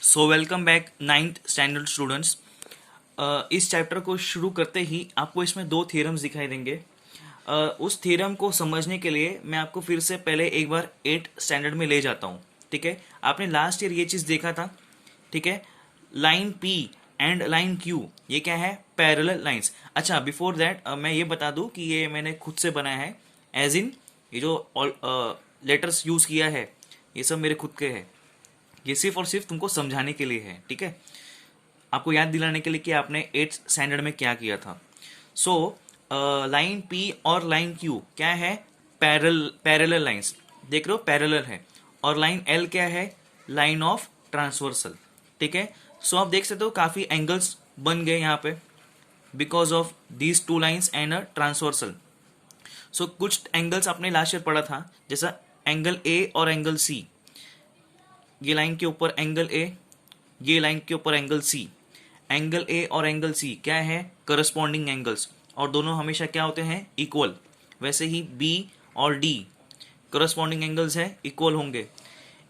So welcome back ninth standard students. इस chapter को शुरू करते ही आपको इसमें दो थ्योरम्स दिखाई देंगे। उस थ्योरम को समझने के लिए मैं आपको फिर से पहले एक बार 8 स्टैंडर्ड में ले जाता हूँ। ठीक है, आपने लास्ट ईयर ये चीज़ देखा था। ठीक है, line P and line Q ये क्या है? Parallel lines. अच्छा, बिफोर दैट मैं ये बता दूं कि ये मैंने खुद से बनाया है, एज इन ये जो लेटर्स यूज़ किया है ये सब मेरे खुद के हैं। ये सिर्फ और सिर्फ तुमको समझाने के लिए है। ठीक है, आपको याद दिलाने के लिए कि आपने 8th स्टैंडर्ड में क्या किया था। सो लाइन पी और लाइन क्यू क्या है? Parallel lines. देख रहे हो, पैरेलल है। और लाइन एल क्या है? Line of transversal. ठीक है, सो आप देख सकते हो काफी एंगल्स बन गए यहाँ पे because of these two lines and a transversal. So कुछ एंगल्स आपने लास्ट ईयर पढ़ा था, जैसा एंगल ए और एंगल सी। ये लाइन के ऊपर एंगल ए, ये लाइन के ऊपर एंगल सी। एंगल ए और एंगल सी क्या है? करस्पॉन्डिंग एंगल्स, और दोनों हमेशा क्या होते हैं? इक्वल। वैसे ही बी और डी करस्पॉन्डिंग एंगल्स है, इक्वल होंगे।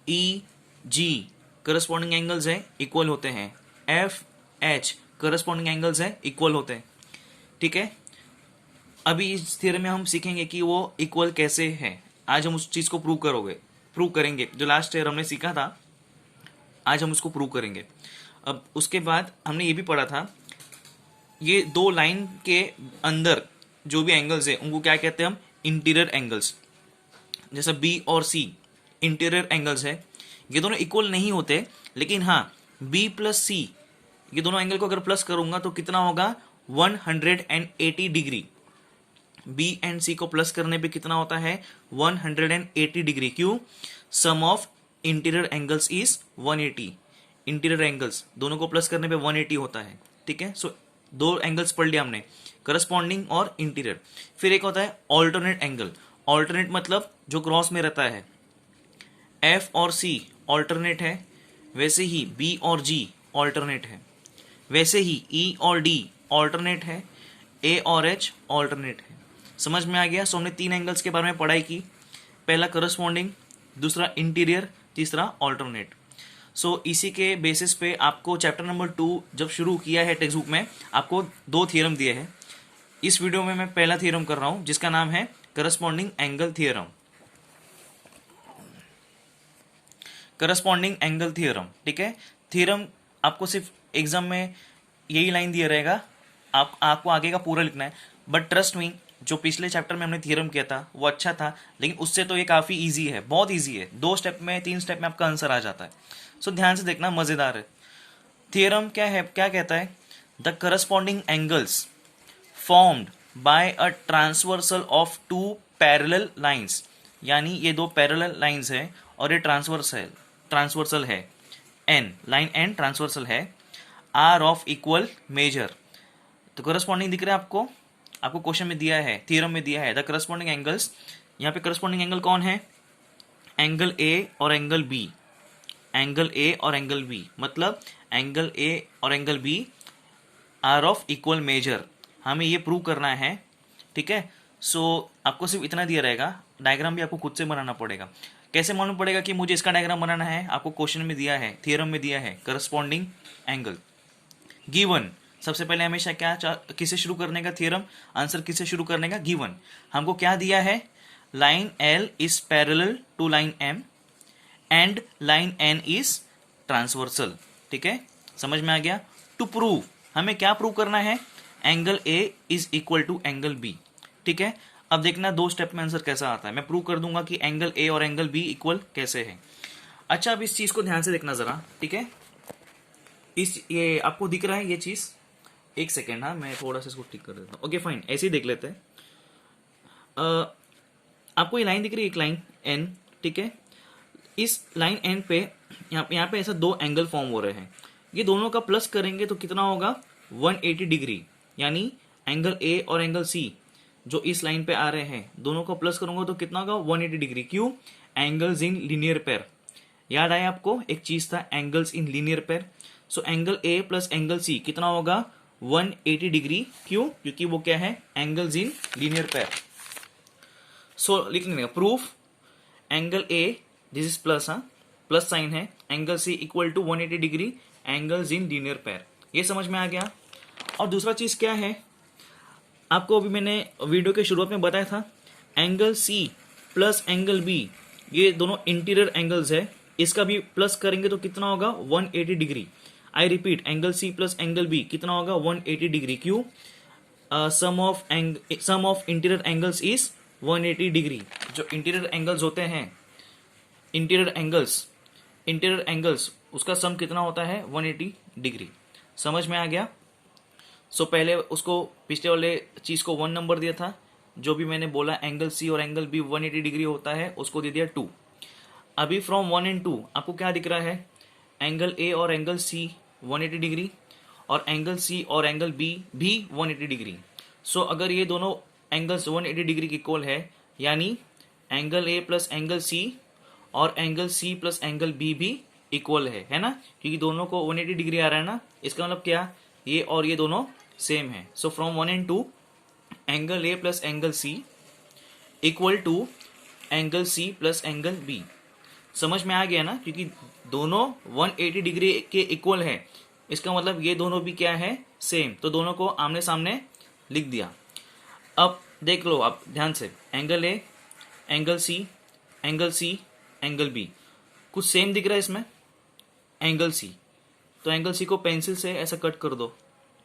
ई जी करस्पॉन्डिंग एंगल्स है, इक्वल होते हैं। एफ एच करस्पॉन्डिंग एंगल्स है, इक्वल होते हैं। ठीक है, अभी इस थ्योरम में हम सीखेंगे कि वो इक्वल कैसे है। आज हम उस चीज को प्रूव करेंगे जो लास्ट ईयर हमने सीखा था। आज हम उसको प्रूव करेंगे। अब उसके बाद हमने ये भी पढ़ा था, ये दो लाइन के अंदर जो भी एंगल्स है उनको क्या कहते हैं हम? Interior angles. जैसा बी और सी इंटीरियर एंगल्स है। ये दोनों इक्वल नहीं होते, लेकिन हाँ, बी प्लस सी ये दोनों एंगल को अगर प्लस करूंगा तो कितना होगा? 180 डिग्री। बी एंड सी को प्लस करने पे कितना होता है? 180 डिग्री। क्यों? Sum of interior angles is 180। Interior angles दोनों को प्लस करने पे 180 होता है। ठीक है, सो दो एंगल्स पढ़ लिया हमने, करस्पॉन्डिंग और इंटीरियर। फिर एक होता है ऑल्टरनेट एंगल। ऑल्टरनेट मतलब जो क्रॉस में रहता है। एफ और सी ऑल्टरनेट है, वैसे ही बी और जी ऑल्टरनेट है, वैसे ही ई और डी ऑल्टरनेट है, ए और एच ऑल्टरनेट है। समझ में आ गया? सो हमने तीन एंगल्स के बारे में पढ़ाई की। पहला करस्पॉन्डिंग, दूसरा इंटीरियर, तीसरा ऑल्टरनेट। सो इसी के बेसिस पे आपको चैप्टर नंबर 2 जब शुरू किया है टेक्स्ट बुक में, आपको दो थ्योरम दिए हैं। इस वीडियो में मैं पहला थ्योरम कर रहा हूं जिसका नाम है corresponding angle theorem. Corresponding angle theorem. ठीक है, थ्योरम आपको सिर्फ एग्जाम में यही लाइन दिया रहेगा, आपको आगे का पूरा लिखना है। बट ट्रस्ट मी, जो पिछले चैप्टर में हमने थ्योरम किया था वो अच्छा था, लेकिन उससे तो ये काफी इजी है, बहुत इजी है। 2 स्टेप में 3 स्टेप में आपका आंसर आ जाता है। सो ध्यान से देखना, मजेदार है। थ्योरम क्या है, क्या कहता है? The corresponding angles formed by a transversal of 2 parallel lines. यानी ये दो पैरेलल लाइंस है और ये ट्रांसवर्सल है। एन लाइन एन ट्रांसवर्सल है, आर ऑफ इक्वल मेजर। तो करस्पॉन्डिंग दिख रहा है आपको? आपको क्वेश्चन में दिया है, थ्योरम में दिया है द करस्पॉन्डिंग एंगल्स। यहाँ पे करस्पॉन्डिंग एंगल कौन है? एंगल ए और एंगल बी। एंगल ए और एंगल बी मतलब एंगल ए और angle B are of equal measure. हमें ये प्रूव करना है। ठीक है, सो आपको सिर्फ इतना दिया रहेगा, डायग्राम भी आपको खुद से बनाना पड़ेगा। कैसे मालूम पड़ेगा कि मुझे इसका डायग्राम बनाना है? आपको क्वेश्चन में दिया है, थ्योरम में दिया है करस्पॉन्डिंग एंगल गिवन। सबसे पहले हमेशा क्या किससे शुरू करने का? थ्योरम। आंसर किससे शुरू करने का? गिवन। हमको क्या दिया है? Line L is parallel to line M and line N is transversal. ठीक है, समझ में आ गया? टू प्रूव, हमें क्या प्रूव करना है? Angle A is equal to angle B. ठीक है, अब देखना 2 स्टेप में आंसर कैसा आता है। मैं प्रूव कर दूंगा कि एंगल ए और एंगल बी इक्वल कैसे है। अच्छा, अब इस चीज को ध्यान से देखना जरा। ठीक है, ये आपको दिख रहा है ये चीज? एक सेकेंड, हाँ मैं थोड़ा सा इसको ठीक कर देता हूँ। ओके फाइन, ऐसे ही देख लेते हैं। आपको ये लाइन दिख रही है, एक लाइन एन। ठीक है, इस लाइन एन पे यहाँ पे ऐसा 2 एंगल फॉर्म हो रहे हैं। ये दोनों का प्लस करेंगे तो कितना होगा? 180 डिग्री। यानी एंगल ए और एंगल सी जो इस लाइन पे आ रहे हैं, दोनों को प्लस करूंगा तो कितना होगा? 180 डिग्री। क्यों? Angles in linear pair. याद आया आपको? एक चीज था angles in linear pair. So angle A plus angle C कितना होगा? 180 डिग्री। क्यों? क्योंकि वो क्या है? Angles in linear pair. So लिख लेंगे proof angle A, this is plus, हाँ, प्लस साइन है, angle C equal to 180 degree angles in linear pair. ये समझ में आ गया। और दूसरा चीज क्या है, आपको अभी मैंने वीडियो के शुरुआत में बताया था, angle C plus angle B, ये दोनों इंटीरियर एंगल्स है, इसका भी प्लस करेंगे तो कितना होगा 180 degree. I repeat, angle C plus angle B कितना होगा 180 डिग्री। क्यों? Sum of interior angles is 180 degree. जो इंटीरियर एंगल्स होते हैं, इंटीरियर एंगल्स उसका सम कितना होता है 180 डिग्री। समझ में आ गया। सो पहले उसको पिछले वाले चीज को 1 नंबर दिया था, जो भी मैंने बोला एंगल सी और एंगल बी 180 डिग्री होता है उसको दे दिया 2। अभी फ्रॉम 1 एंड 2 आपको क्या दिख रहा है, एंगल ए और एंगल सी 180 डिग्री और एंगल सी और एंगल बी भी 180 डिग्री। सो अगर ये दोनों एंगल्स 180 डिग्री के इक्वल है, यानी angle A plus angle C और angle C plus angle B भी इक्वल है ना, क्योंकि दोनों को 180 डिग्री आ रहा है ना। इसका मतलब क्या, ये और ये दोनों सेम है। So from 1 and 2 angle A plus angle C equal to angle C plus angle B. समझ में आ गया ना, क्योंकि दोनों 180 डिग्री के इक्वल है, इसका मतलब ये दोनों भी क्या है, सेम। तो दोनों को आमने सामने लिख दिया। अब देख लो आप ध्यान से, angle A, angle C, angle C, angle B, कुछ सेम दिख रहा है इसमें, एंगल सी। तो एंगल सी को पेंसिल से ऐसा कट कर दो,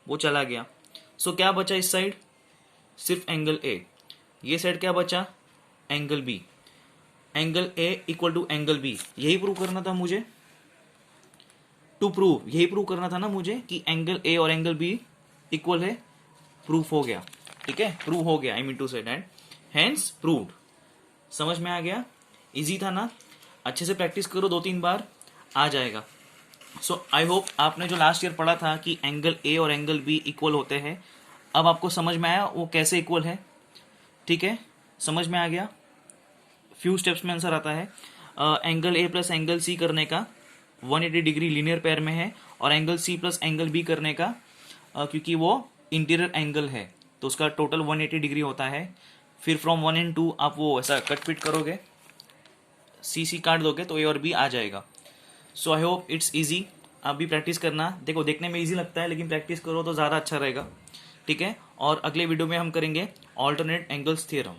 वो चला गया। सो क्या बचा इस साइड, सिर्फ एंगल ए। ये साइड क्या बचा, angle B. Angle A equal to angle B, यही प्रूव करना था मुझे, यही प्रूव करना था ना मुझे कि एंगल ए और एंगल बी इक्वल है। प्रूफ हो गया, ठीक है, प्रूव हो गया। I mean to say that, hence proved. समझ में आ गया, इजी था ना। अच्छे से प्रैक्टिस करो, 2-3 बार आ जाएगा। सो आई होप आपने जो लास्ट ईयर पढ़ा था कि एंगल ए और एंगल बी इक्वल होते हैं, अब आपको समझ में आया वो कैसे इक्वल है। ठीक है, समझ में आ गया। फ्यू स्टेप्स में आंसर आता है। Angle A plus angle C करने का 180 डिग्री लीनियर पेयर में है, और angle C plus angle B करने का क्योंकि वो इंटीरियर एंगल है तो उसका टोटल 180 डिग्री होता है। फिर फ्रॉम 1 एंड 2 आप वो ऐसा कट पिट करोगे, सी काट दोगे तो ए और बी आ जाएगा। सो आई होप इट्स इजी। आप भी प्रैक्टिस करना। देखो देखने में इजी लगता है, लेकिन प्रैक्टिस करो तो ज़्यादा अच्छा रहेगा। ठीक है, और अगले वीडियो में हम करेंगे ऑल्टरनेट एंगल्स थ्योरम।